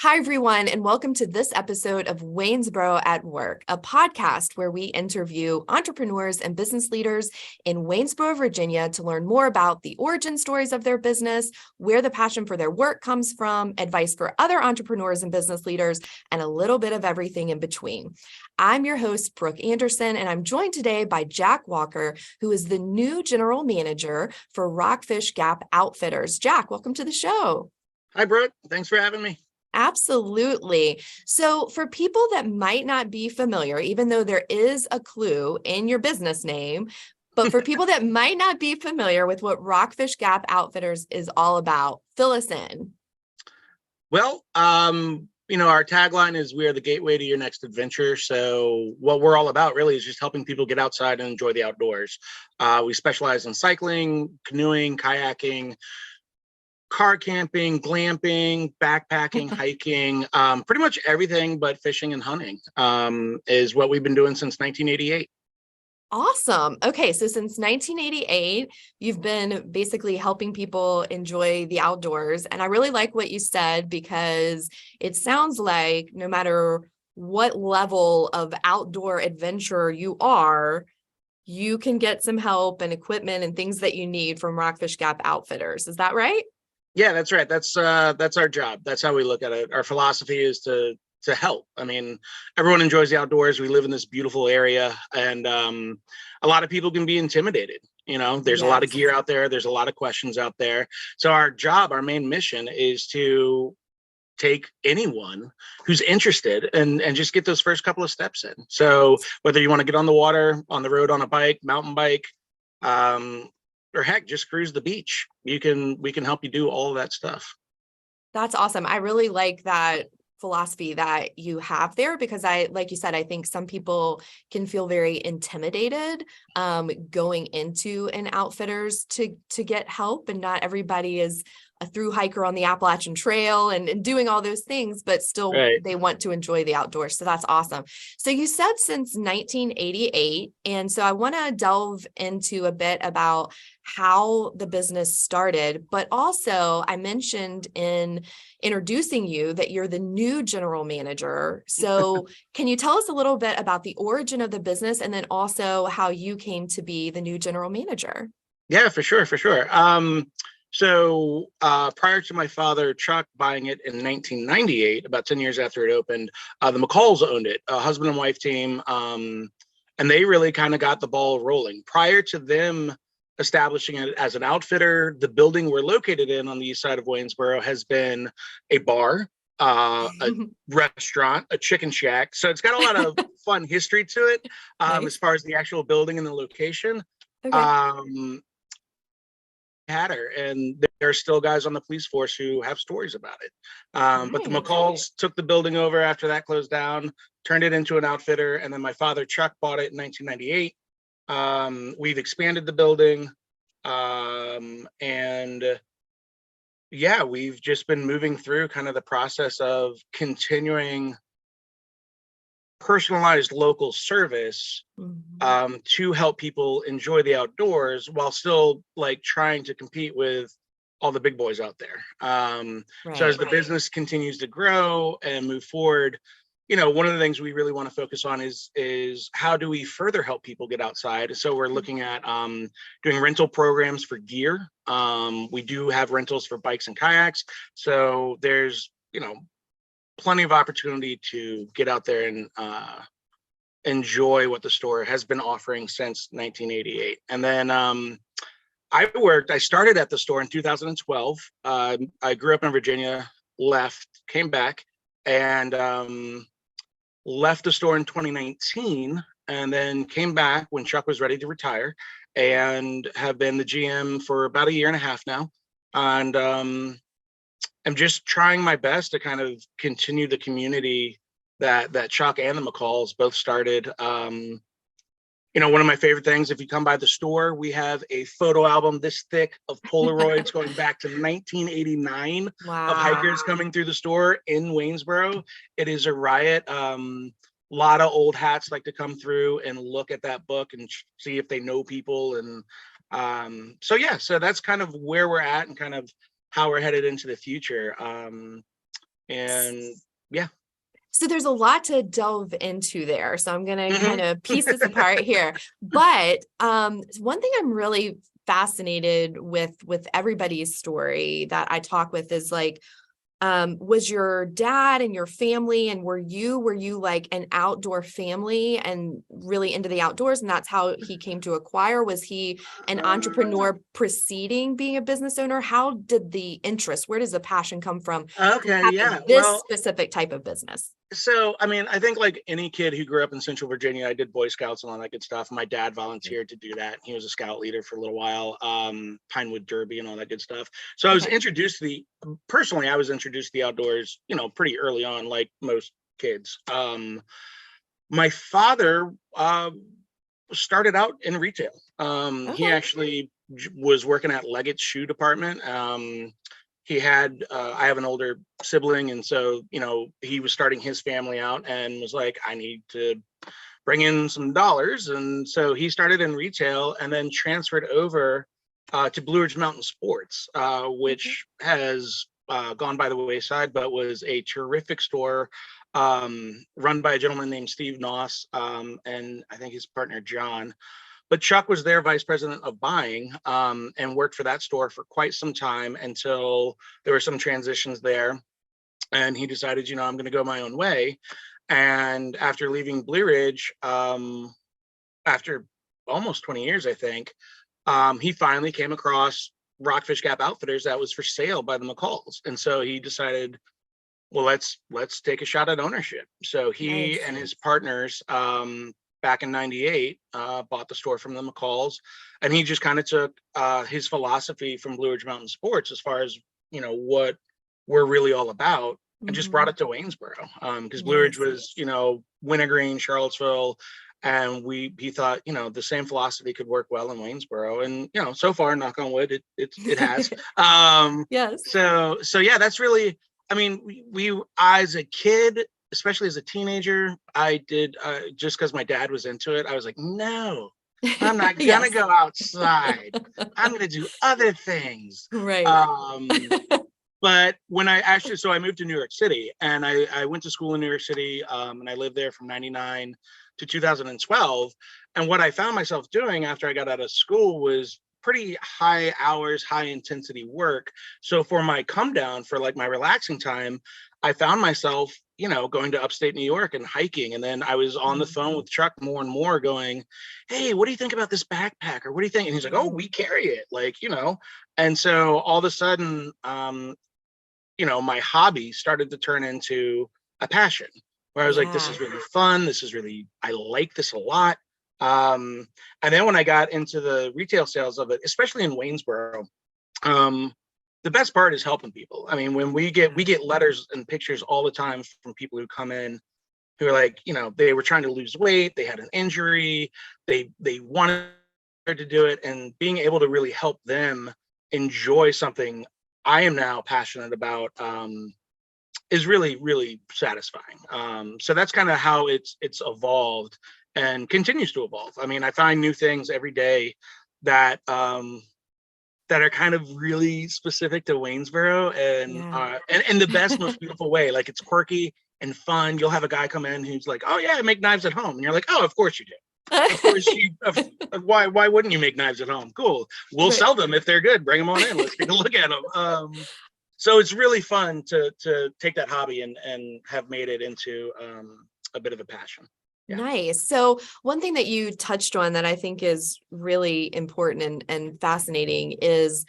Hi, everyone, and welcome to this episode of Waynesboro at Work, a podcast where we interview entrepreneurs and business leaders in Waynesboro, Virginia, to learn more about the origin stories of their business, where the passion for their work comes from, advice for other entrepreneurs and business leaders, and a little bit of everything in between. I'm your host, Brooke Anderson, and I'm joined today by Jack Walker, who is the new general manager for Rockfish Gap Outfitters. Jack, welcome to the show. Hi, Brooke. Thanks for having me. Absolutely. So for people that might not be familiar, even though there is a clue in your business name, but for people that might not be familiar with what Rockfish Gap Outfitters is all about, fill us in. Well, our tagline is "We are the gateway to your next adventure." So what we're all about really is just helping people get outside and enjoy the outdoors. We specialize in cycling, canoeing, kayaking, car camping, glamping, backpacking, hiking, pretty much everything but fishing and hunting is what we've been doing since 1988. Awesome. Okay, so since 1988, you've been basically helping people enjoy the outdoors. And I really like what you said, because it sounds like no matter what level of outdoor adventure you are, you can get some help and equipment and things that you need from Rockfish Gap Outfitters. Is that right? Yeah, that's right. That's our job. That's how we look at it. Our philosophy is to help. I mean, everyone enjoys the outdoors. We live in this beautiful area, and a lot of people can be intimidated. There's a lot of gear out there. There's a lot of questions out there. So our job, our main mission is to take anyone who's interested and just get those first couple of steps in. So whether you want to get on the water, on the road, on a bike, mountain bike, or heck, just cruise the beach, we can help you do all of that stuff. That's awesome. I really like that philosophy that you have there, because like you said, I think some people can feel very intimidated going into an outfitters to get help, and not everybody is a through hiker on the Appalachian Trail and doing all those things, but still Right. They want to enjoy the outdoors. So that's awesome. So you said since 1988. And so I want to delve into a bit about how the business started, but also I mentioned in introducing you that you're the new general manager. So can you tell us a little bit about the origin of the business, and then also how you came to be the new general manager? Yeah, for sure. So prior to my father, Chuck, buying it in 1998, about 10 years after it opened, the McCalls owned it, a husband and wife team, and they really kind of got the ball rolling. Prior to them establishing it as an outfitter, the building we're located in on the east side of Waynesboro has been a bar, a restaurant, a chicken shack. So it's got a lot of fun history to it Nice. as far as the actual building and the location. Okay. Had her, and there are still guys on the police force who have stories about it. But the Nice. McCalls took the building over after that closed down, turned it into an outfitter, and then my father Chuck bought it in 1998. We've expanded the building, and yeah, we've just been moving through kind of the process of continuing personalized local service to help people enjoy the outdoors while still like trying to compete with all the big boys out there. So as the business continues to grow and move forward, one of the things we really want to focus on is how do we further help people get outside? So we're looking at doing rental programs for gear. We do have rentals for bikes and kayaks. So there's, plenty of opportunity to get out there and enjoy what the store has been offering since 1988. And then I started at the store in 2012. I grew up in Virginia, came back, and left the store in 2019, and then came back when Chuck was ready to retire, and have been the GM for about a year and a half now. And I'm just trying my best to kind of continue the community that Chuck and the McCalls both started. One of my favorite things, if you come by the store, we have a photo album this thick of Polaroids going back to 1989 of hikers coming through the store in Waynesboro. It is a riot. A lot of old hats like to come through and look at that book and see if they know people. And so that's kind of where we're at and kind of how we're headed into the future. And yeah. So there's a lot to delve into there. So I'm going to kind of piece this apart here. But one thing I'm really fascinated with everybody's story that I talk with is like, was your dad and your family, and were you like an outdoor family and really into the outdoors, and that's how he came to acquire? Was he an entrepreneur preceding being a business owner? How did the interest, where does the passion come from Okay, yeah. this specific type of business? So, I mean, I think like any kid who grew up in Central Virginia, I did Boy Scouts and all that good stuff. My dad volunteered to do that. He was a scout leader for a little while, Pinewood Derby and all that good stuff. So I was introduced to personally, I was introduced to the outdoors, pretty early on, like most kids. My father started out in retail. He actually was working at Leggett's shoe department. He had, I have an older sibling. And so, he was starting his family out and was like, I need to bring in some dollars. And so he started in retail and then transferred over to Blue Ridge Mountain Sports, which has gone by the wayside, but was a terrific store run by a gentleman named Steve Noss, and I think his partner, John. But Chuck was their vice president of buying and worked for that store for quite some time until there were some transitions there. And he decided, I'm going to go my own way. And after leaving Blue Ridge, after almost 20 years, I think, he finally came across Rockfish Gap Outfitters that was for sale by the McCalls. And so he decided, well, let's take a shot at ownership. So he and his partners, back in 98, bought the store from the McCalls, and he just kind of took his philosophy from Blue Ridge Mountain Sports as far as, what we're really all about, and just brought it to Waynesboro, because Blue Ridge was, Wintergreen, Charlottesville, and he thought, the same philosophy could work well in Waynesboro, and so far, knock on wood, it has. Yes. So yeah, that's really, I mean, we as a kid, especially as a teenager, I did, just because my dad was into it, I was like, no, I'm not gonna go outside. I'm gonna do other things. Right. But when so I moved to New York City, and I went to school in New York City, and I lived there from 99 to 2012. And what I found myself doing after I got out of school was pretty high hours, high intensity work. So for my come down, for like my relaxing time, I found myself, going to upstate New York and hiking. And then I was on the phone with Chuck more and more going, hey, what do you think about this backpack? Or what do you think? And he's like, oh, we carry it. And so all of a sudden, my hobby started to turn into a passion where I was like, this is really fun. I like this a lot. And then when I got into the retail sales of it, especially in Waynesboro, the best part is helping people. I mean, when we get letters and pictures all the time from people who come in who are like, they were trying to lose weight, they had an injury, they wanted to do it, and being able to really help them enjoy something I am now passionate about is really, really satisfying. So that's kind of how it's evolved and continues to evolve. I mean, I find new things every day that that are kind of really specific to Waynesboro, and in the best, most beautiful way. Like, it's quirky and fun. You'll have a guy come in who's like, oh yeah, I make knives at home. And you're like, oh, of course you do. Of course why wouldn't you make knives at home? Cool. We'll sell them if they're good. Bring them on in. Let's take a look at them. So it's really fun to take that hobby and have made it into a bit of a passion. Yeah. Nice. So one thing that you touched on that I think is really important and fascinating is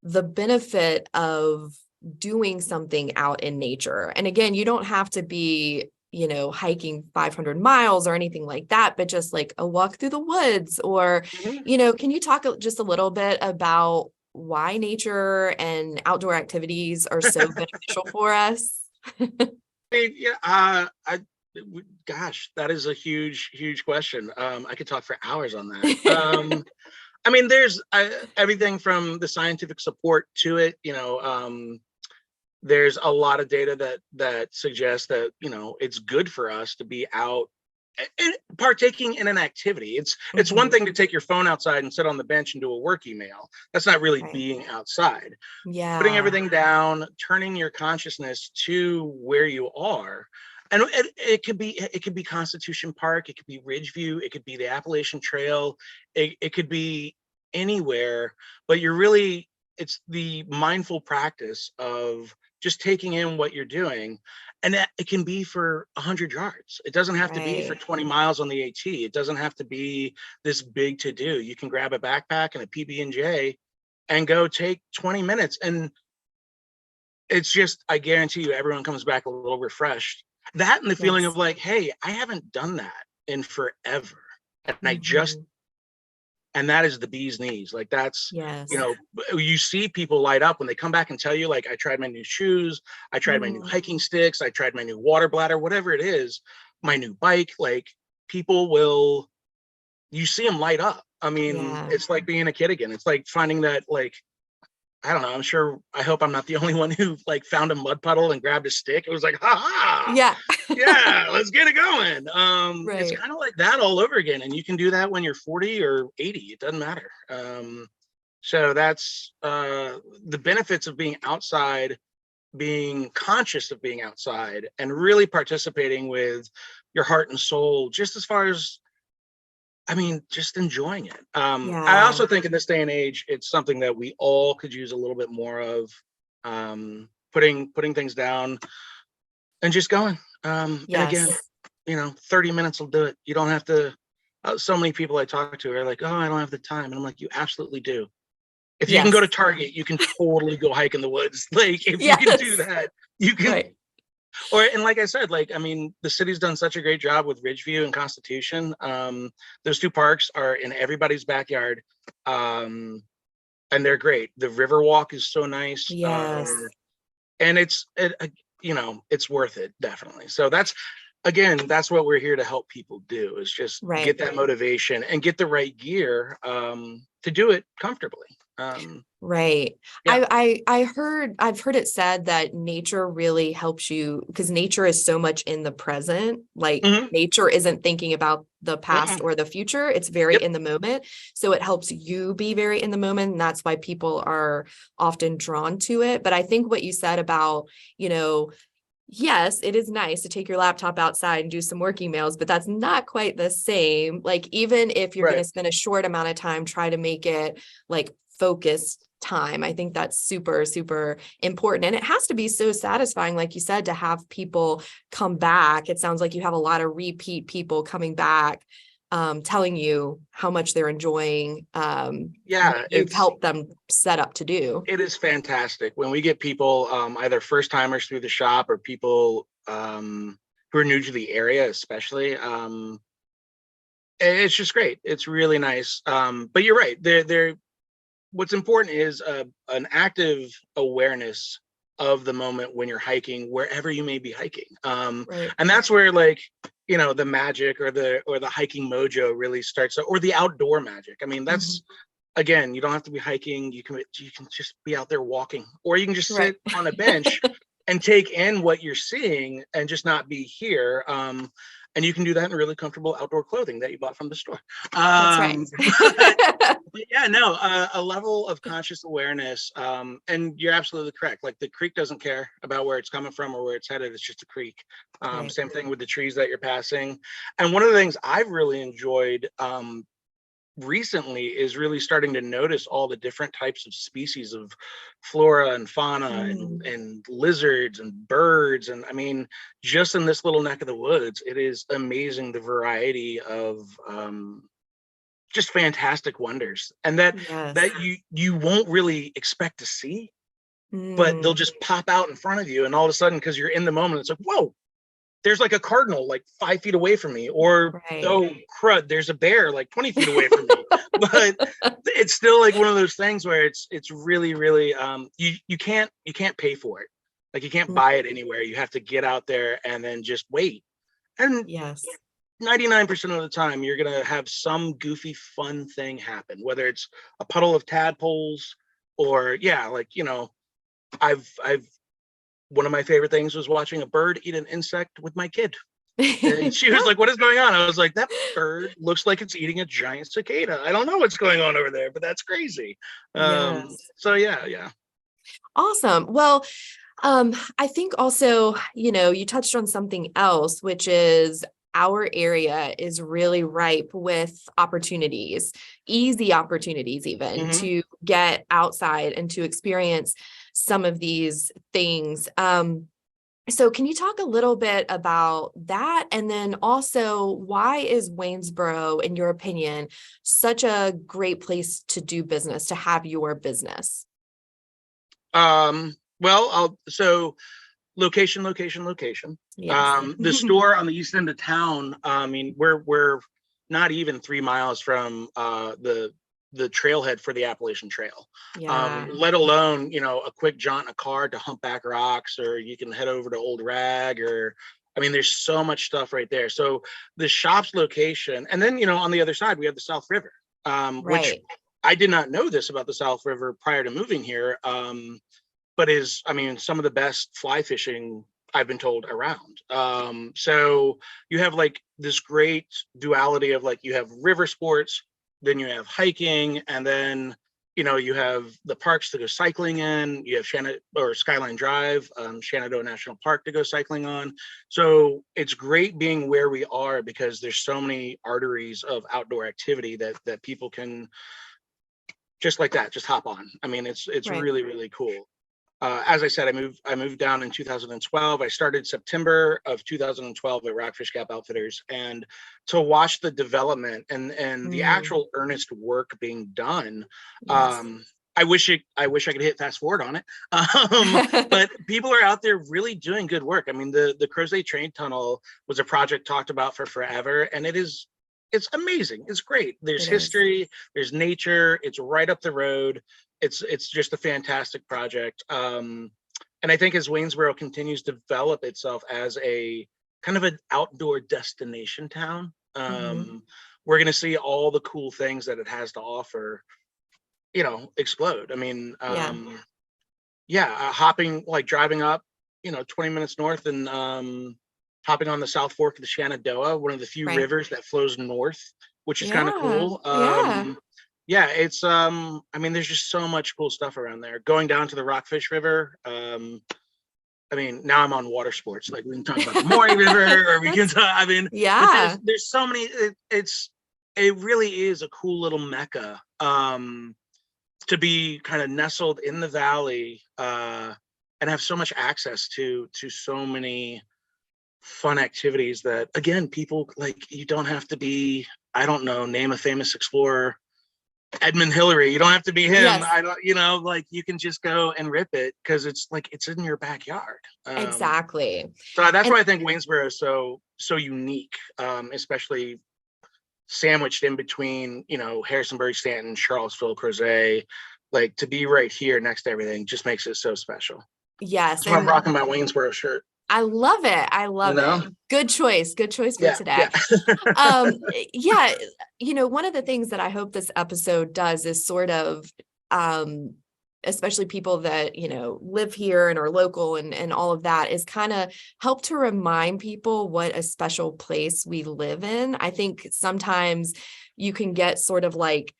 the benefit of doing something out in nature. And again, you don't have to be, hiking 500 miles or anything like that, but just like a walk through the woods or, can you talk just a little bit about why nature and outdoor activities are so beneficial for us? Gosh, that is a huge question. I could talk for hours on that. I mean, there's everything from the scientific support to it. There's a lot of data that suggests that it's good for us to be out and partaking in an activity. It's one thing to take your phone outside and sit on the bench and do a work email. That's not really being outside. Yeah. Putting everything down, turning your consciousness to where you are. And it could be Constitution Park, it could be Ridgeview, it could be the Appalachian Trail, it could be anywhere, but it's the mindful practice of just taking in what you're doing. And that it can be for 100 yards. It doesn't have to be for 20 miles on the AT. It doesn't have to be this big to do. You can grab a backpack and a PB&J and go take 20 minutes. And it's just, I guarantee you, everyone comes back a little refreshed. That and the feeling of like, hey, I haven't done that in forever. And and that is the bee's knees. Like that's, you see people light up when they come back and tell you, like, I tried my new shoes, I tried my new hiking sticks, I tried my new water bladder, whatever it is, my new bike. Like you see them light up. I mean, it's like being a kid again. It's like finding that, like, I don't know. I hope I'm not the only one who like found a mud puddle and grabbed a stick. It was like, ha. Yeah. Yeah, let's get it going. It's kind of like that all over again. And you can do that when you're 40 or 80. It doesn't matter. So that's the benefits of being outside, being conscious of being outside, and really participating with your heart and soul, just as far as, I mean, just enjoying it. I also think in this day and age, it's something that we all could use a little bit more of, putting things down and just going. And again, 30 minutes will do it. You don't have to. So many people I talk to are like, oh, I don't have the time. And I'm like, you absolutely do. If you can go to Target, you can totally go hike in the woods. Like if you can do that, you can. And like I said, like, I mean, the city's done such a great job with Ridgeview and Constitution. Those two parks are in everybody's backyard. And they're great. The river walk is so nice. And it's worth it, definitely. So that's what we're here to help people do, is just get that motivation and get the right gear to do it comfortably. I've heard it said that nature really helps you, because nature is so much in the present. Like nature isn't thinking about the past or the future. It's very in the moment. So it helps you be very in the moment. And that's why people are often drawn to it. But I think what you said about, yes, it is nice to take your laptop outside and do some work emails, but that's not quite the same. Like, even if you're going to spend a short amount of time, try to make it like focused time. I think that's super, super important. And it has to be so satisfying, like you said, to have people come back. It sounds like you have a lot of repeat people coming back, telling you how much they're enjoying you've helped them set up to do. It is fantastic when we get people, either first timers through the shop or people who are new to the area, especially. It's just great. It's really nice. But you're right. What's important is an active awareness of the moment when you're hiking, wherever you may be hiking. And that's where, like, the magic or the hiking mojo really starts, or the outdoor magic. I mean, that's again, you don't have to be hiking. You can just be out there walking, or you can just sit on a bench and take in what you're seeing and just not be here. And you can do that in really comfortable outdoor clothing that you bought from the store. That's But yeah, no, a level of conscious awareness. And you're absolutely correct. Like, the creek doesn't care about where it's coming from or where it's headed. It's just a creek. Same thing with the trees that you're passing. And one of the things I've really enjoyed recently is really starting to notice all the different types of species of flora and fauna and lizards and birds. And I mean, just in this little neck of the woods, it is amazing the variety of just fantastic wonders, and that you won't really expect to see, but they'll just pop out in front of you, and all of a sudden, because you're in the moment, it's like, whoa, there's like a cardinal like 5 feet away from me, or oh crud, there's a bear like 20 feet away from me. But it's still like one of those things where it's really, really you can't pay for it. Like, you can't buy it anywhere. You have to get out there and then just wait. And 99% of the time, you're gonna have some goofy fun thing happen, whether it's a puddle of tadpoles or I've one of my favorite things was watching a bird eat an insect with my kid. And she was like, what is going on? I was like, that bird looks like it's eating a giant cicada. I don't know what's going on over there, but that's crazy. Yes. So yeah. Awesome. Well, I think also, you touched on something else, which is our area is really ripe with opportunities, easy opportunities even to get outside and to experience some of these things. So can you talk a little bit about that? And then also, why is Waynesboro, in your opinion, such a great place to do business, to have your business? So location. Yes. The store on the east end of town, I mean, we're not even 3 miles from the trailhead for the Appalachian Trail. Yeah. Let alone, a quick jaunt in a car to Humpback Rocks, or you can head over to Old Rag, or I mean, there's so much stuff right there. So the shop's location, and then on the other side we have the South River, which I did not know this about the South River prior to moving here, but is, I mean, some of the best fly fishing I've been told around. So you have like this great duality of like, you have river sports, then you have hiking, and then you have the parks to go cycling in. You have Skyline Drive, Shenandoah National Park to go cycling on. So it's great being where we are, because there's so many arteries of outdoor activity that people can just like that, just hop on. I mean, it's really, really cool. As I said, I moved down in 2012. I started September of 2012 at Rockfish Gap Outfitters, and to watch the development and the actual earnest work being done. Yes. I wish I could hit fast forward on it. But people are out there really doing good work. I mean, the Crozet Train Tunnel was a project talked about for forever, and it's amazing. It's great. There's history, there's nature, it's right up the road. It's just a fantastic project. And I think as Waynesboro continues to develop itself as a kind of an outdoor destination town, we're going to see all the cool things that it has to offer, explode. I mean, hopping, like driving up, 20 minutes north and hopping on the South Fork of the Shenandoah, one of the few rivers that flows north, which is kind of cool. It's I mean, there's just so much cool stuff around there. Going down to the Rockfish River. I mean, now I'm on water sports. Like, we can talk about the Maury River, or we can talk, I mean, but there's so many. It really is a cool little mecca to be kind of nestled in the valley, and have so much access to so many fun activities that, again, people, like, you don't have to be, I don't know, name a famous explorer, Edmund Hillary. You don't have to be him. Yes. I don't, like, you can just go and rip it, because it's like, it's in your backyard. Exactly. So that's why I think Waynesboro is so unique, especially sandwiched in between, Harrisonburg, Stanton, Charlottesville, Crozet. Like, to be right here next to everything just makes it so special. Yes. That's why I'm rocking my Waynesboro shirt. I love it. I love it. Good choice. Good choice for today. One of the things that I hope this episode does is sort of, especially people that, live here and are local and all of that, is kind of help to remind people what a special place we live in. I think sometimes you can get sort of like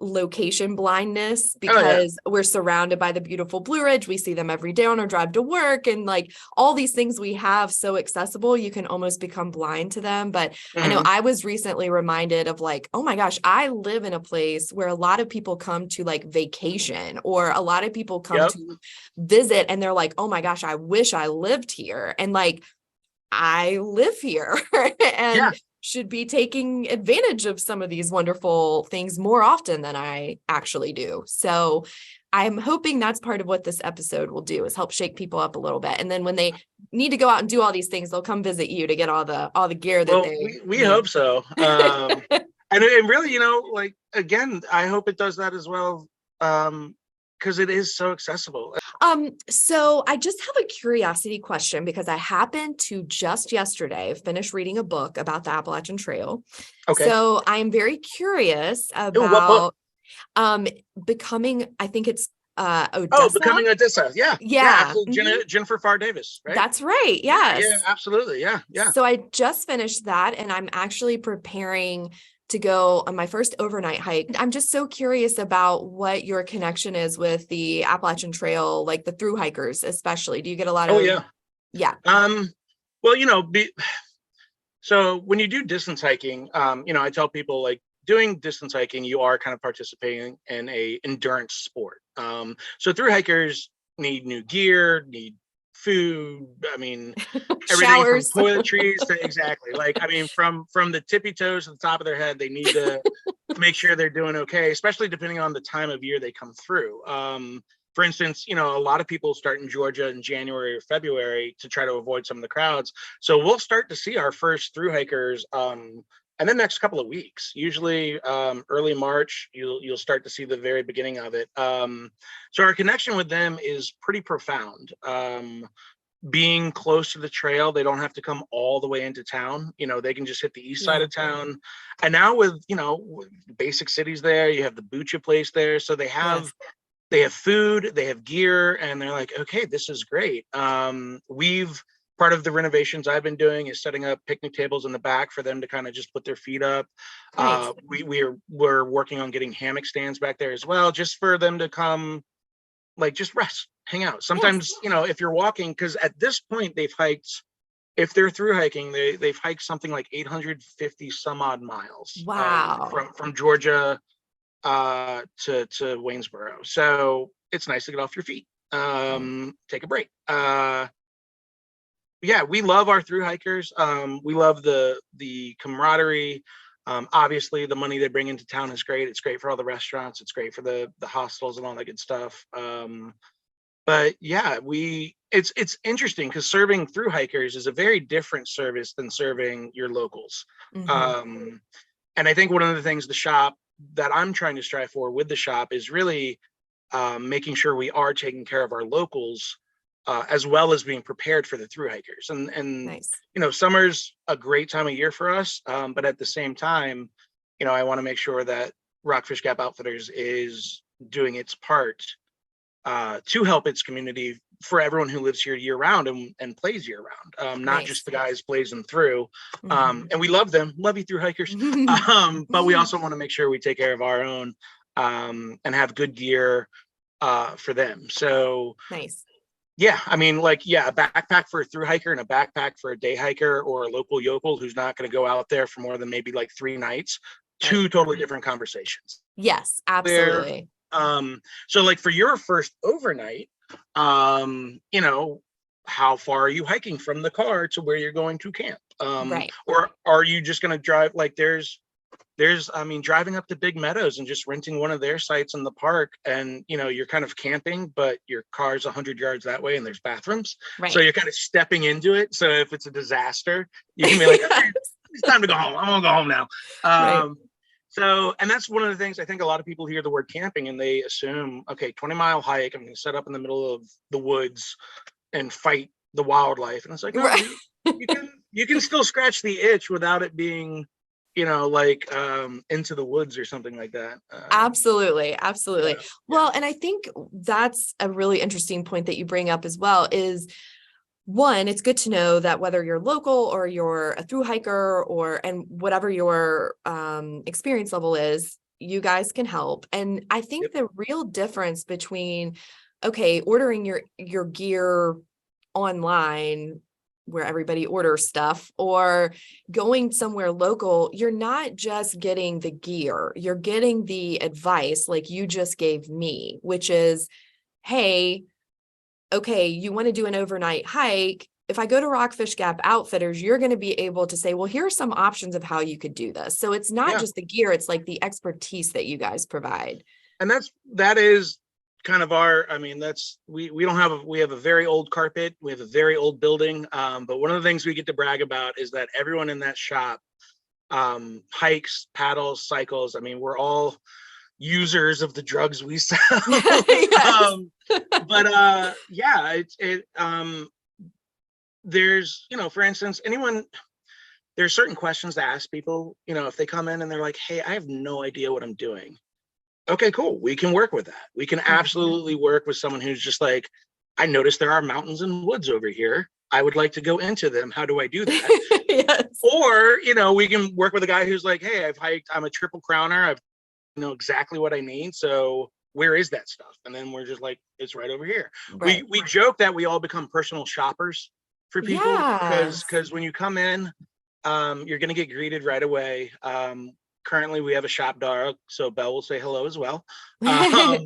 location blindness, because we're surrounded by the beautiful Blue Ridge. We see them every day on our drive to work, and like all these things we have so accessible, you can almost become blind to them. But I know I was recently reminded of like, oh my gosh, I live in a place where a lot of people come to like vacation, or a lot of people come to visit, and they're like, oh my gosh, I wish I lived here. And like, I live here and should be taking advantage of some of these wonderful things more often than I actually do. So I'm hoping that's part of what this episode will do, is help shake people up a little bit. And then when they need to go out and do all these things, they'll come visit you to get all the gear that we hope so. And really, like, again, I hope it does that as well. Because it is so accessible. So I just have a curiosity question, because I happened to just yesterday finish reading a book about the Appalachian Trail. Okay. So I am very curious about becoming, I think it's Odessa. Becoming Odessa. Yeah. Absolutely. Mm-hmm. Jennifer Farr Davis, right? That's right. Yes. Yeah, absolutely. Yeah. So I just finished that, and I'm actually preparing to go on my first overnight hike. I'm just so curious about what your connection is with the Appalachian Trail, like the thru hikers, especially. Do you get a lot of? Yeah. Well, so when you do distance hiking, I tell people, like, doing distance hiking, you are kind of participating in a endurance sport. So thru hikers need new gear, need food. I mean, everything Showers. from toiletries to exactly, like, I mean, from the tippy toes to the top of their head, they need to make sure they're doing okay, especially depending on the time of year they come through. For instance, a lot of people start in Georgia in January or February to try to avoid some of the crowds. So we'll start to see our first thru hikers in the next couple of weeks. Usually early March, you'll start to see the very beginning of it. So our connection with them is pretty profound. Being close to the trail, they don't have to come all the way into town. They can just hit the east side of town. And now with basic cities there, you have the Bucha place there, so they have food, they have gear, and they're like, okay, this is great. Part of the renovations I've been doing is setting up picnic tables in the back for them to kind of just put their feet up. Nice. We're working on getting hammock stands back there as well, just for them to come, like, just rest, hang out. Sometimes, if you're walking, because at this point they've hiked, if they're through hiking, they've hiked something like 850 some odd miles. Wow. From Georgia to Waynesboro. So it's nice to get off your feet, take a break. We love our thru hikers. We love the camaraderie. Obviously the money they bring into town is great. It's great for all the restaurants. It's great for the hostels and all that good stuff. But yeah, it's interesting because serving thru hikers is a very different service than serving your locals. Mm-hmm. And I think one of the things the shop that I'm trying to strive for with the shop is really making sure we are taking care of our locals, as well as being prepared for the thru hikers. And nice. Summer's a great time of year for us, but at the same time, I want to make sure that Rockfish Gap Outfitters is doing its part to help its community, for everyone who lives here year round and plays year round, not nice. Just the guys blazing through. Mm-hmm. And we love them, love you thru hikers. But we also want to make sure we take care of our own, and have good gear for them. So nice. Yeah, I mean, a backpack for a thru hiker and a backpack for a day hiker or a local yokel who's not going to go out there for more than maybe like 3 nights, right. 2 totally different conversations. Yes, absolutely. So like for your first overnight, how far are you hiking from the car to where you're going to camp? Right. Or are you just going to drive? Like there's driving up to Big Meadows and just renting one of their sites in the park, and you're kind of camping, but your car's 100 yards that way and there's bathrooms. Right. So you're kind of stepping into it. So if it's a disaster, you can be like, okay, it's time to go home. I'm gonna go home now. Right. So, and that's one of the things I think a lot of people hear the word camping and they assume, okay, 20-mile hike, I'm going to set up in the middle of the woods and fight the wildlife. And it's like, no, right. you can still scratch the itch without it being, into the woods or something like that. Absolutely. Yeah. Well, and I think that's a really interesting point that you bring up as well is, one, it's good to know that whether you're local or you're a thru hiker and whatever your experience level is, you guys can help. And I think the real difference between, ordering your gear online where everybody orders stuff or going somewhere local, you're not just getting the gear, you're getting the advice like you just gave me, which is, hey, okay, you want to do an overnight hike. If I go to Rockfish Gap Outfitters, you're going to be able to say, well, here are some options of how you could do this. So it's not just the gear, it's like the expertise that you guys provide. And that is kind of we have a very old carpet. We have a very old building. But one of the things we get to brag about is that everyone in that shop hikes, paddles, cycles. I mean, we're all users of the drugs we sell. There's, for instance, there's certain questions to ask people, if they come in and they're like, hey, I have no idea what I'm doing. okay, cool. We can work with that. We can absolutely work with someone who's just like, I noticed there are mountains and woods over here. I would like to go into them. How do I do that? Yes. Or, we can work with a guy who's like, hey, I've hiked, I'm a triple crowner. I know exactly what I need. So where is that stuff? And then we're just like, it's right over here. Right. We joke that we all become personal shoppers for people because when you come in, you're going to get greeted right away. Currently we have a shop dog, so Belle will say hello as well. But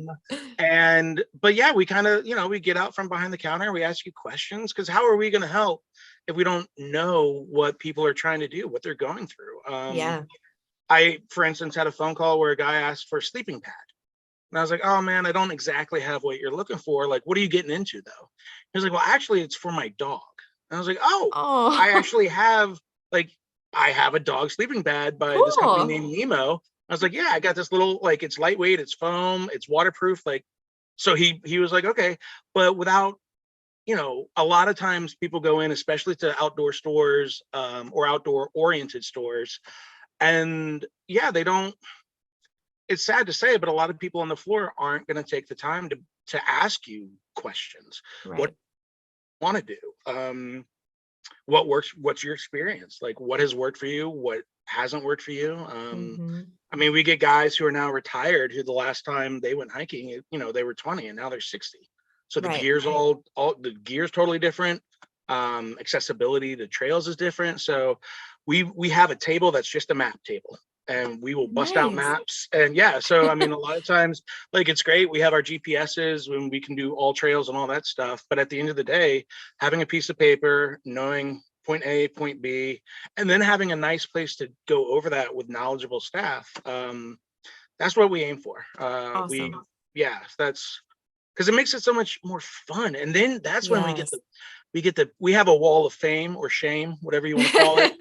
yeah, we kind of, we get out from behind the counter, we ask you questions, because how are we going to help if we don't know what people are trying to do, what they're going through? I, for instance, had a phone call where a guy asked for a sleeping pad. And I was like, oh man, I don't exactly have what you're looking for. Like, what are you getting into though? He was like, well, actually it's for my dog. And I was like, oh. I actually have, like, I have a dog sleeping pad by this company named Nemo. I was like, yeah, I got this little, like, it's lightweight, it's foam, it's waterproof. Like, so he was like, okay, but without, a lot of times people go in, especially to outdoor stores, or outdoor oriented stores. And yeah, they don't, it's sad to say, but a lot of people on the floor aren't going to take the time to ask you questions. Right. What you want to do? What works? What's your experience? Like, what has worked for you? What hasn't worked for you? I mean, we get guys who are now retired who the last time they went hiking, they were 20 and now they're 60. So the gear's all the gear's totally different. Accessibility to trails is different. So we have a table that's just a map table. And we will bust out maps. And yeah, so I mean, a lot of times, like, it's great. We have our GPSs when we can do all trails and all that stuff. But at the end of the day, having a piece of paper, knowing point A, point B, and then having a nice place to go over that with knowledgeable staff. That's what we aim for. Awesome. That's because it makes it so much more fun. And then that's when we have a wall of fame or shame, whatever you want to call it.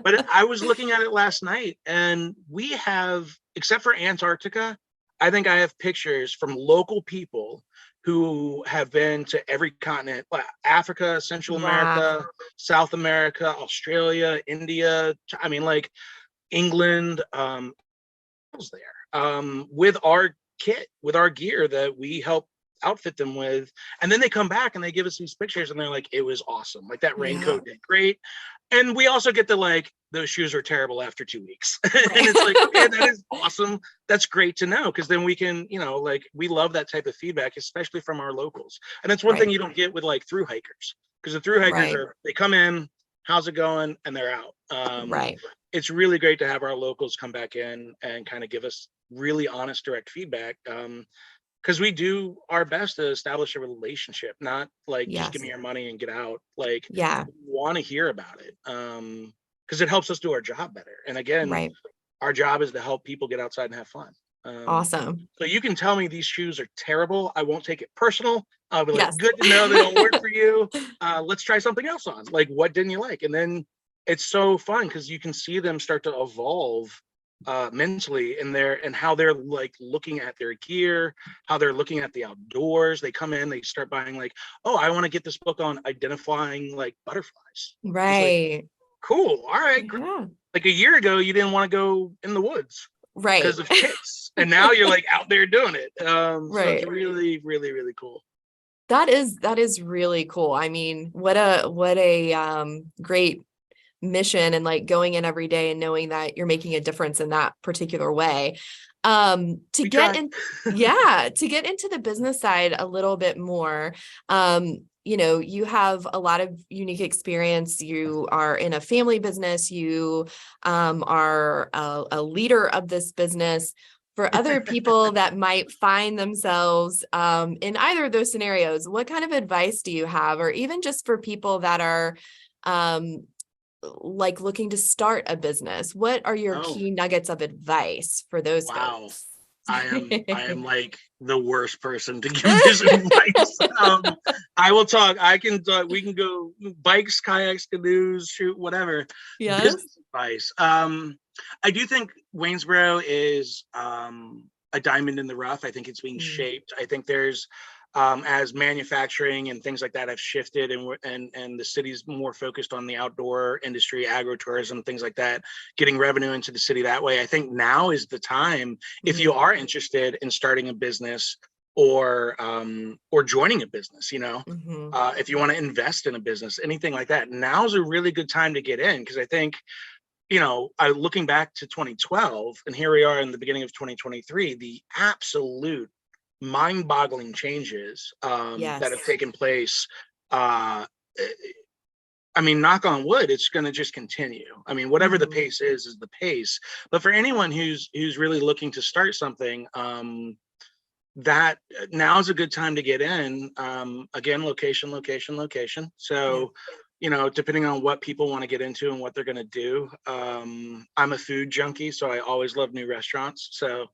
But I was looking at it last night, and we have, except for Antarctica, I think I have pictures from local people who have been to every continent: Africa, Central America, South America, Australia, India. I mean, like, England, there, with our kit, with our gear that we help outfit them with. And then they come back and they give us these pictures and they're like, it was awesome. Like, that raincoat did great. And we also get the, like, those shoes are terrible after 2 weeks. And it's like, okay, that is awesome. That's great to know. Cause then we can, like, we love that type of feedback, especially from our locals. And that's one thing you don't get with, like, through hikers, because the through hikers they come in, how's it going? And they're out. It's really great to have our locals come back in and kind of give us really honest, direct feedback. Because we do our best to establish a relationship, not like just give me your money and get out. Like, we want to hear about it, because it helps us do our job better. And again, our job is to help people get outside and have fun. Awesome. So you can tell me these shoes are terrible. I won't take it personal. I'll be like, good to know they don't work for you. Let's try something else on. Like, what didn't you like? And then it's so fun because you can see them start to evolve mentally in and how they're, like, looking at their gear, how they're looking at the outdoors. They come in, they start buying, like, oh, I want to get this book on identifying, like, butterflies. Like, cool. All right. Like, a year ago, you didn't want to go in the woods because of ticks, and now you're, like, out there doing it. So it's really, really, really cool. That is really cool. I mean, what a great mission, and, like, going in every day and knowing that you're making a difference in that particular way. To get into the business side a little bit more, you have a lot of unique experience. You are in a family business. You are a leader of this business. For other people that might find themselves in either of those scenarios, what kind of advice do you have? Or even just for people that are like looking to start a business, what are your key nuggets of advice for those folks? I am like the worst person to give this advice. I will talk. I can talk. We can go bikes, kayaks, canoes, shoot, whatever. Business advice. I do think Waynesboro is a diamond in the rough. I think it's being shaped. I think there's as manufacturing and things like that have shifted, and the city's more focused on the outdoor industry, agritourism, things like that, getting revenue into the city that way. I think now is the time, if you are interested in starting a business or joining a business, if you want to invest in a business, anything like that, now's a really good time to get in. Because I think, looking back to 2012, and here we are in the beginning of 2023, the absolute mind-boggling changes that have taken place. I mean, knock on wood, it's going to just continue. I mean, whatever the pace is the pace. But for anyone who's really looking to start something, that now's a good time to get in. Again, location. So, depending on what people want to get into and what they're going to do. I'm a food junkie, so I always love new restaurants. So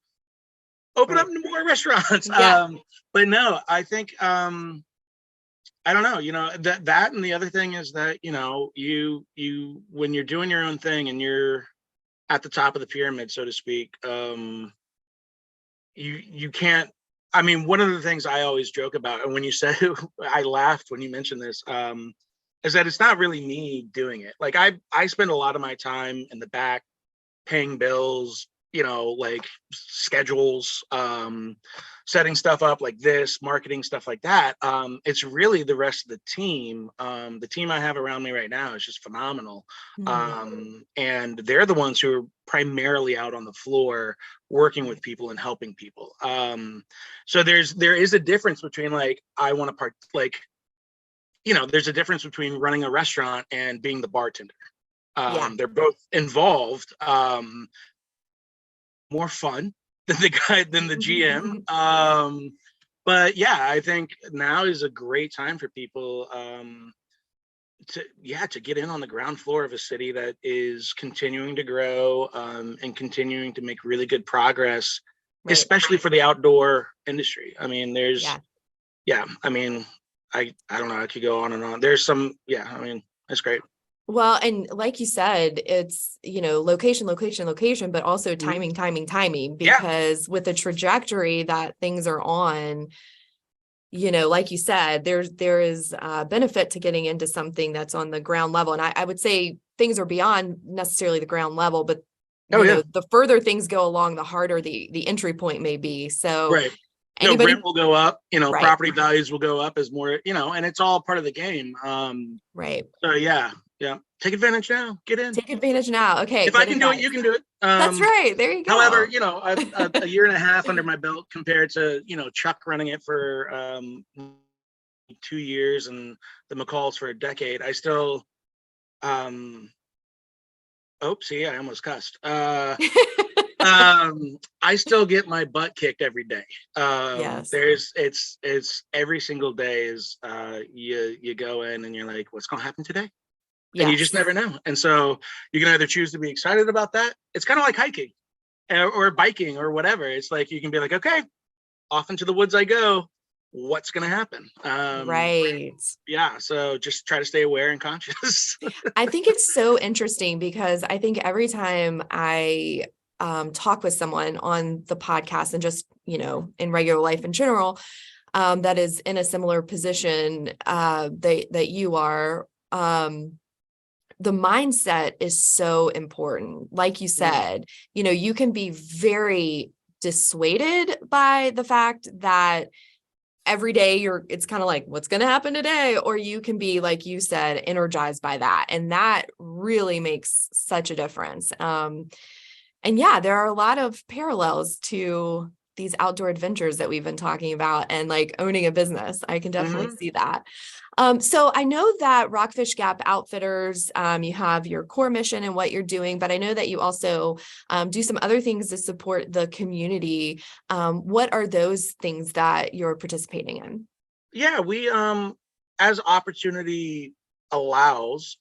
open up more restaurants. But no, I think I don't know, that and the other thing is that, you when you're doing your own thing and you're at the top of the pyramid, so to speak, you can't. I mean, one of the things I always joke about, and when you said, I laughed when you mentioned this, is that it's not really me doing it. Like I spend a lot of my time in the back paying bills, like schedules, setting stuff up like this, marketing, stuff like that. It's really the rest of the team. The team I have around me right now is just phenomenal. And they're the ones who are primarily out on the floor working with people and helping people. So there is a difference between like, I want to there's a difference between running a restaurant and being the bartender. They're both involved. More fun than the GM. But yeah, I think now is a great time for people to get in on the ground floor of a city that is continuing to grow and continuing to make really good progress, especially for the outdoor industry. I mean, there's I mean, I don't know, I could go on and on. There's some, I mean, that's great. Well, and like you said, it's, location, but also timing, because with the trajectory that things are on, like you said, there is a benefit to getting into something that's on the ground level. And I would say things are beyond necessarily the ground level, but the further things go along, the harder the entry point may be. So rent will go up, property values will go up as more, and it's all part of the game. So yeah. Take advantage now. Get in. Take advantage now. Okay. If I can do it, you can do it. That's right. There you go. However, a year and a half under my belt compared to, Chuck running it for 2 years and the McCalls for a decade. I still, I almost cussed. I still get my butt kicked every day. It's every single day is you go in and you're like, what's going to happen today? And you just never know. And so you can either choose to be excited about that. It's kind of like hiking or biking or whatever. It's like, you can be like, okay, off into the woods I go. What's going to happen? Yeah. So just try to stay aware and conscious. I think it's so interesting because I think every time I talk with someone on the podcast and just, in regular life in general, that is in a similar position that you are, the mindset is so important. Like you said, you can be very dissuaded by the fact that every day it's kind of like, what's going to happen today? Or you can be, like you said, energized by that. And that really makes such a difference. And there are a lot of parallels to these outdoor adventures that we've been talking about and like owning a business. I can definitely see that. So I know that Rockfish Gap Outfitters, you have your core mission and what you're doing, but I know that you also do some other things to support the community. What are those things that you're participating in? Yeah, we, as opportunity allows,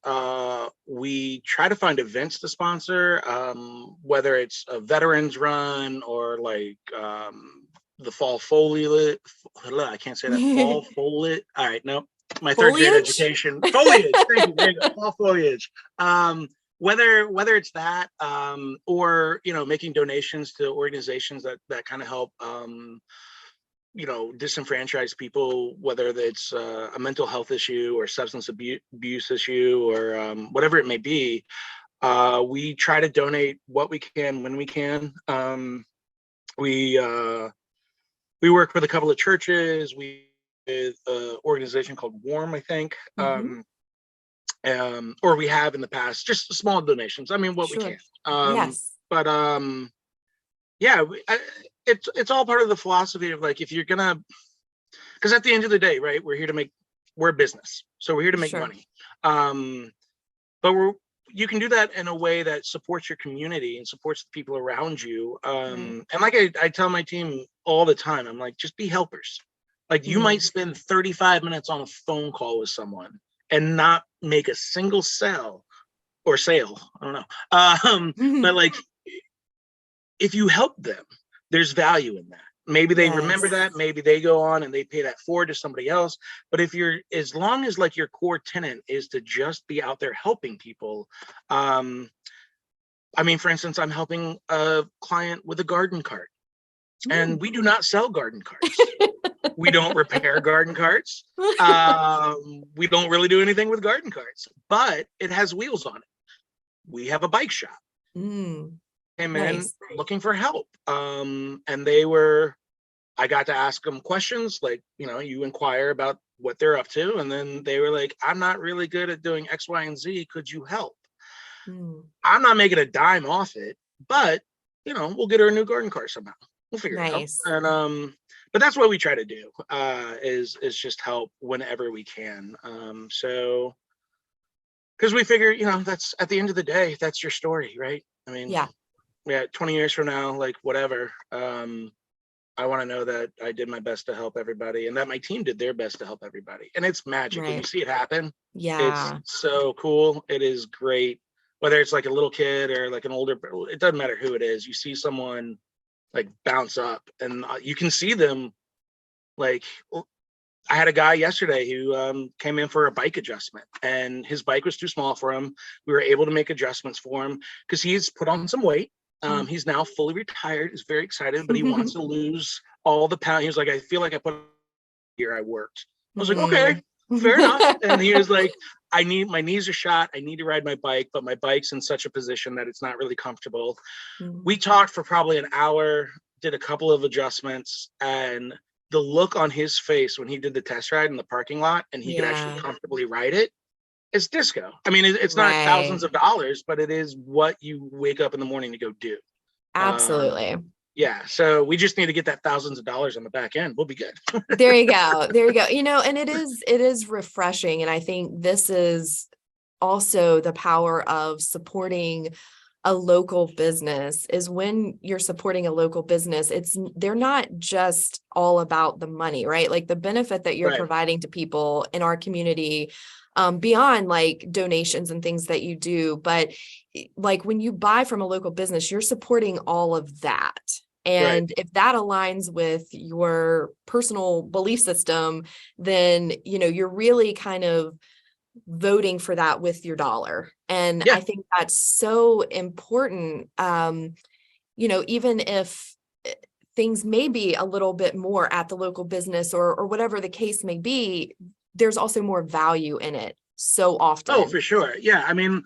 we try to find events to sponsor, whether it's a veterans run or like the fall foliage. I can't say that. Fall foliage. All right, no. My third grade education. Foliage. Thank you. There you go. Fall foliage. Whether it's that or making donations to organizations that kind of help disenfranchise people, whether it's a mental health issue or substance abuse issue or whatever it may be. We try to donate what we can when we can. We work with a couple of churches. We with an organization called Warm, I think, or we have in the past, just small donations. I mean, what we can. Yes. But yeah, it's all part of the philosophy of like, if you're gonna, because at the end of the day, right, we're a business, so we're here to make money. But you can do that in a way that supports your community and supports the people around you. And like I tell my team all the time, I'm like, just be helpers. Like you might spend 35 minutes on a phone call with someone and not make a single sale. I don't know. But like, if you help them, there's value in that. Maybe they remember that, maybe they go on and they pay that forward to somebody else. But as long as like your core tenant is to just be out there helping people. I mean, for instance, I'm helping a client with a garden cart, and we do not sell garden carts. We don't repair garden carts. We don't really do anything with garden carts, but it has wheels on it. We have a bike shop. Came in looking for help. And I got to ask them questions like, you inquire about what they're up to. And then they were like, I'm not really good at doing X, Y, and Z. Could you help? I'm not making a dime off it, but we'll get her a new garden cart somehow. We'll figure it out. And but that's what we try to do, is just help whenever we can. So because we figure, that's at the end of the day, that's your story, right? I mean, yeah, 20 years from now, like whatever, I want to know that I did my best to help everybody and that my team did their best to help everybody. And it's magic when you see it happen. It's so cool. It is great. Whether it's like a little kid or like an older, it doesn't matter who it is. You see someone like bounce up and you can see them. Like I had a guy yesterday who came in for a bike adjustment and his bike was too small for him. We were able to make adjustments for him because he's put on some weight. He's now fully retired. He's very excited, but he wants to lose all the pound. He was like, I feel like I put here I worked. I was like, okay, fair enough. And he was like, my knees are shot. I need to ride my bike, but my bike's in such a position that it's not really comfortable. We talked for probably an hour, did a couple of adjustments, and the look on his face when he did the test ride in the parking lot and he could actually comfortably ride it, it's disco. I mean, it's not thousands of dollars, but it is what you wake up in the morning to go do. Absolutely. Yeah. So we just need to get that thousands of dollars on the back end. We'll be good. There you go. And it is refreshing. And I think this is also the power of supporting a local business is when you're supporting a local business, they're not just all about the money, right? Like the benefit that you're providing to people in our community, beyond like donations and things that you do, but like when you buy from a local business, you're supporting all of that. And if that aligns with your personal belief system, then, you're really kind of voting for that with your dollar. And I think that's so important. Even if things may be a little bit more at the local business or whatever the case may be, there's also more value in it so often. Oh, for sure. Yeah. I mean,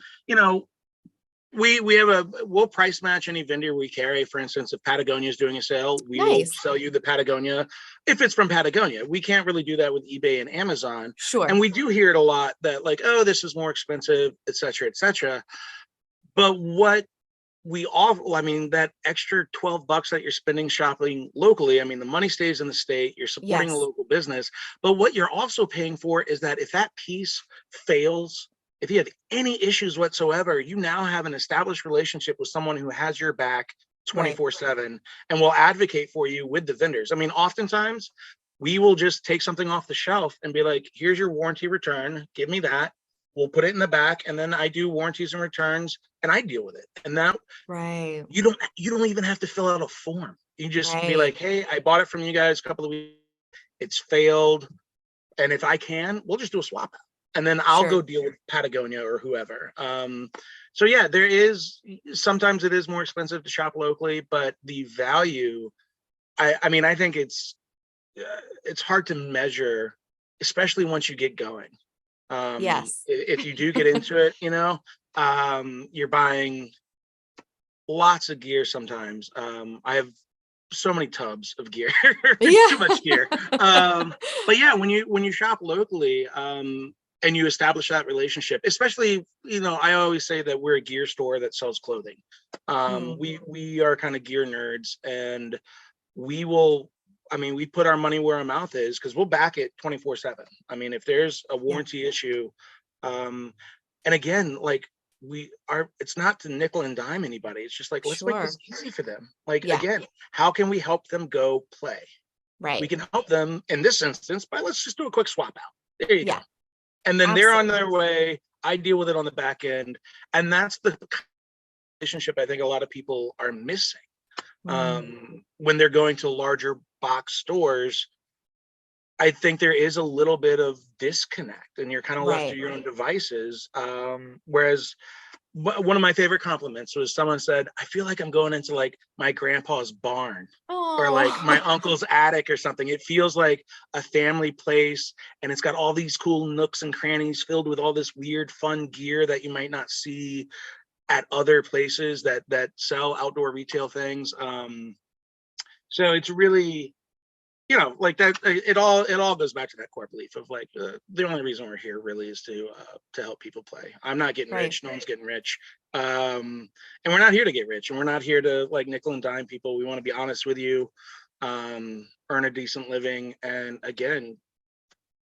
we'll price match any vendor we carry. For instance, if Patagonia is doing a sale, we will sell you the Patagonia if it's from Patagonia. We can't really do that with eBay and Amazon. Sure. And we do hear it a lot that like, oh, this is more expensive, et cetera, et cetera. But what we all, I mean, that extra $12 that you're spending shopping locally, I mean, the money stays in the state, you're supporting a local business, but what you're also paying for is that if that piece fails, if you have any issues whatsoever, you now have an established relationship with someone who has your back 24/7 and will advocate for you with the vendors. I mean, oftentimes we will just take something off the shelf and be like, here's your warranty return, give me that. We'll put it in the back, and then I do warranties and returns and I deal with it. And that you don't even have to fill out a form. You just be like, hey, I bought it from you guys a couple of weeks. It's failed. And if I can, we'll just do a swap out. And then I'll go deal with Patagonia or whoever. So yeah, sometimes it is more expensive to shop locally, but the value, I mean, I think it's it's hard to measure, especially once you get going. Yes. If you do get into it, you're buying lots of gear sometimes. I have so many tubs of gear. It's too much gear. But yeah, when you shop locally, and you establish that relationship, especially, I always say that we're a gear store that sells clothing. We are kind of gear nerds, and we put our money where our mouth is, because we'll back it 24/7. If there's a warranty issue, and again, like, it's not to nickel and dime anybody. It's just like, let's make this easy for them. Like, again, how can we help them go play? Right. We can help them in this instance by, let's just do a quick swap out. There you go. And then they're on their way. I deal with it on the back end. And that's the relationship I think a lot of people are missing. When they're going to larger box stores, I think there is a little bit of disconnect, and you're kind of left to your own devices. Whereas one of my favorite compliments was someone said, I feel like I'm going into like my grandpa's barn or like my uncle's attic or something. It feels like a family place, and it's got all these cool nooks and crannies filled with all this weird, fun gear that you might not see at other places that sell outdoor retail things. So it's really, like that. It all goes back to that core belief of like, the only reason we're here really is to help people play. I'm not getting rich. No one's getting rich. And we're not here to get rich, and we're not here to like nickel and dime people. We want to be honest with you, earn a decent living. And again,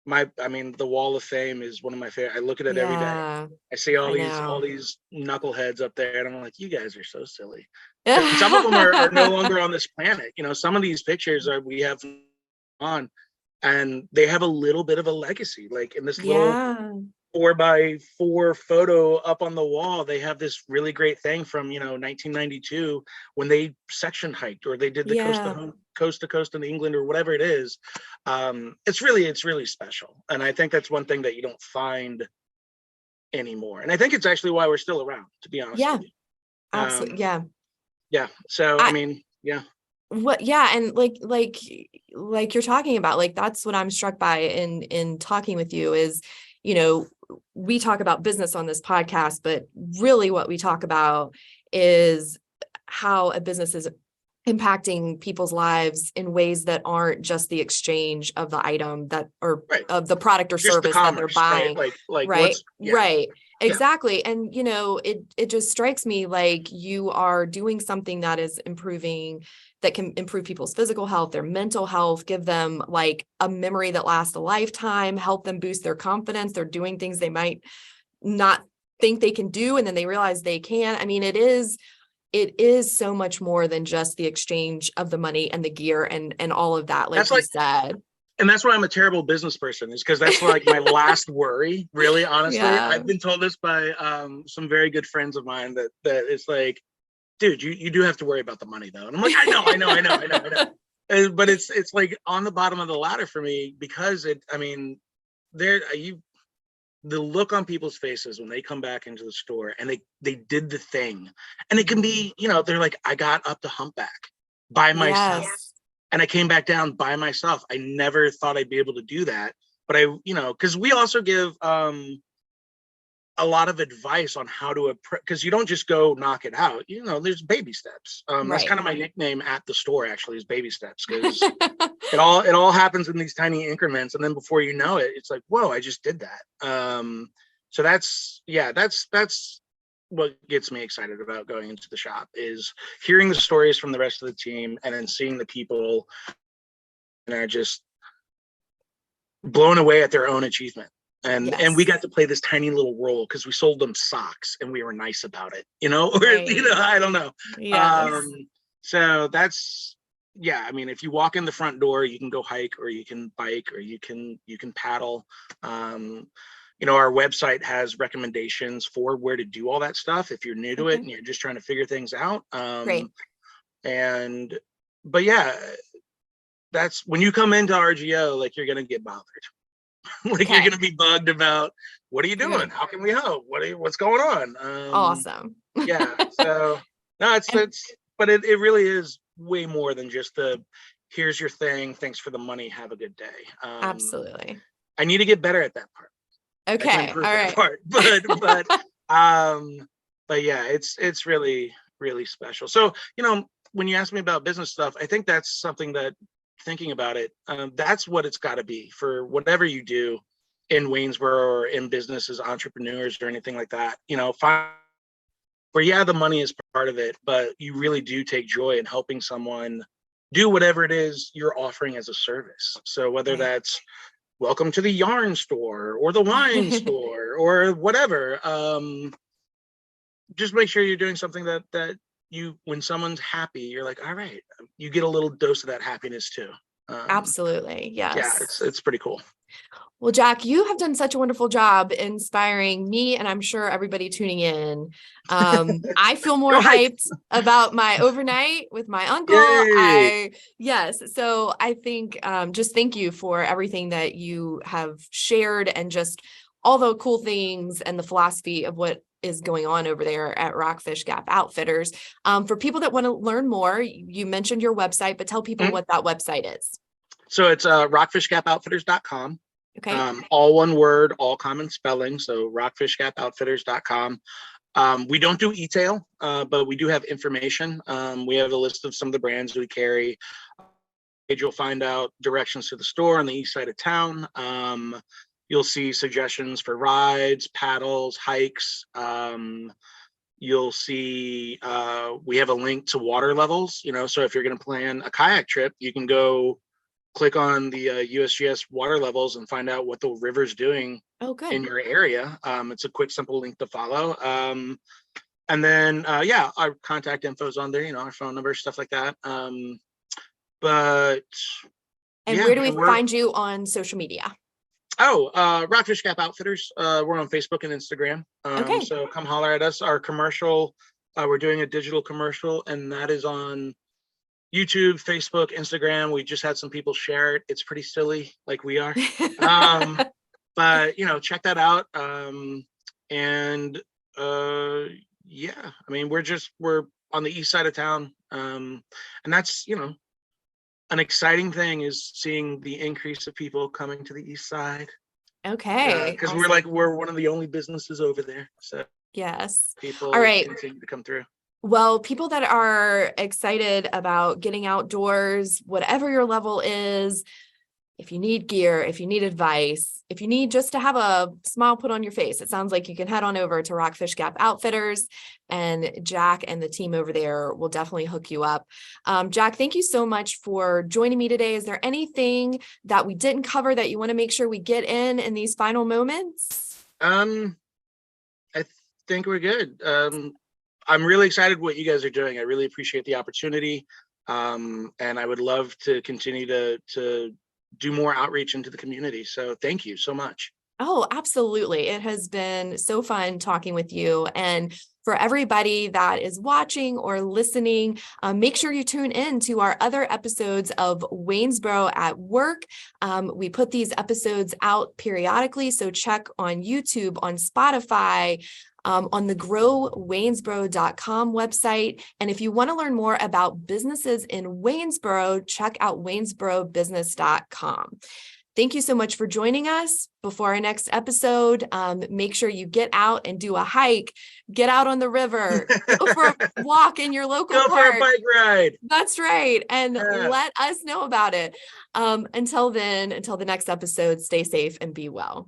the wall of fame is one of my favorite. I look at it every day. I see all these knuckleheads up there, and I'm like, you guys are so silly. And some of them are no longer on this planet. Some of these pictures we have on, and they have a little bit of a legacy. Like in this little 4x4 photo up on the wall, they have this really great thing from 1992 when they section hiked, or they did the coast to coast in England, or whatever it is. It's really special, and I think that's one thing that you don't find anymore. And I think it's actually why we're still around, to be honest with you. Absolutely. So and like you're talking about, like, that's what I'm struck by in talking with you is, we talk about business on this podcast, but really what we talk about is how a business is impacting people's lives in ways that aren't just the exchange of the item of the product or just service that they're buying. Right. Exactly. And, it just strikes me like you are doing something that can improve people's physical health, their mental health, give them like a memory that lasts a lifetime, help them boost their confidence. They're doing things they might not think they can do, and then they realize they can. It is so much more than just the exchange of the money and the gear and all of that, like you said. And that's why I'm a terrible business person, is because that's like my last worry, really, honestly. I've been told this by some very good friends of mine that it's like, dude, you do have to worry about the money though. And I'm like, I know. But it's like on the bottom of the ladder for me, because the look on people's faces when they come back into the store and they did the thing, and it can be, they're like, I got up the humpback by myself. And I came back down by myself. I never thought I'd be able to do that. But because we also give a lot of advice on how to, because you don't just go knock it out. There's baby steps. That's kind of my nickname at the store, actually, is baby steps, because it all happens in these tiny increments. And then before you know it, it's like, whoa, I just did that. So that's what gets me excited about going into the shop, is hearing the stories from the rest of the team, and then seeing the people and are just blown away at their own achievement. And we got to play this tiny little role because we sold them socks and we were nice about it, I don't know. So that's, if you walk in the front door, you can go hike, or you can bike, or you can paddle. Our website has recommendations for where to do all that stuff if you're new to it and you're just trying to figure things out. That's when you come into RGO, like, you're going to get bothered. Like, you're going to be bugged about, what are you doing? How can we help? What's going on? Awesome. So no, but it really is way more than just the here's your thing. Thanks for the money. Have a good day. Absolutely. I need to get better at that part. Okay. I can improve all that right. part, but yeah, it's really, really special. So, when you ask me about business stuff, I think that's something that, thinking about it, that's what it's got to be for whatever you do in Waynesboro or in business as entrepreneurs or anything like that. Where, yeah, the money is part of it, but you really do take joy in helping someone do whatever it is you're offering as a service. So whether that's welcome to the yarn store or the wine store or whatever, just make sure you're doing something that you, when someone's happy, you're like, all right, you get a little dose of that happiness too. Absolutely. Yes. Yeah, it's pretty cool. Well, Jack, you have done such a wonderful job inspiring me, and I'm sure everybody tuning in. I feel more hyped about my overnight with my uncle. Yes. So I think just thank you for everything that you have shared and just all the cool things and the philosophy of what is going on over there at Rockfish Gap Outfitters. For people that want to learn more, you mentioned your website, but tell people what that website is. So it's rockfishgapoutfitters.com. Okay. All one word, all common spelling. So rockfishgapoutfitters.com. We don't do e-tail, but we do have information. We have a list of some of the brands we carry. You'll find out directions to the store on the east side of town. You'll see suggestions for rides, paddles, hikes. You'll see we have a link to water levels. So if you're going to plan a kayak trip, you can go click on the USGS water levels and find out what the river's doing in your area. It's a quick, simple link to follow. And then, our contact info is on there, our phone number, stuff like that. Where do we find you on social media? Rockfish Gap Outfitters. We're on Facebook and Instagram. So come holler at us. Our commercial, we're doing a digital commercial, and that is on YouTube, Facebook, Instagram. We just had some people share it. It's pretty silly, like we are. But check that out. We're on the east side of town. And that's, an exciting thing is seeing the increase of people coming to the east side. Okay. Because we're one of the only businesses over there. So yes. People all right. continue to come through. Well, people that are excited about getting outdoors, whatever your level is, if you need gear, if you need advice, if you need just to have a smile put on your face, it sounds like you can head on over to Rockfish Gap Outfitters, and Jack and the team over there will definitely hook you up. Jack, thank you so much for joining me today. Is there anything that we didn't cover that you want to make sure we get in these final moments? I think we're good. I'm really excited what you guys are doing. I really appreciate the opportunity. And I would love to continue to do more outreach into the community. So thank you so much. Oh, absolutely. It has been so fun talking with you. And for everybody that is watching or listening, make sure you tune in to our other episodes of Waynesboro at Work. We put these episodes out periodically, so check on YouTube, on Spotify, on the growwaynesboro.com website. And if you want to learn more about businesses in Waynesboro, check out waynesborobusiness.com. Thank you so much for joining us. Before our next episode, make sure you get out and do a hike, get out on the river, go for a walk in your local park. Go for a bike ride. That's right. And let us know about it. Until then, until the next episode, stay safe and be well.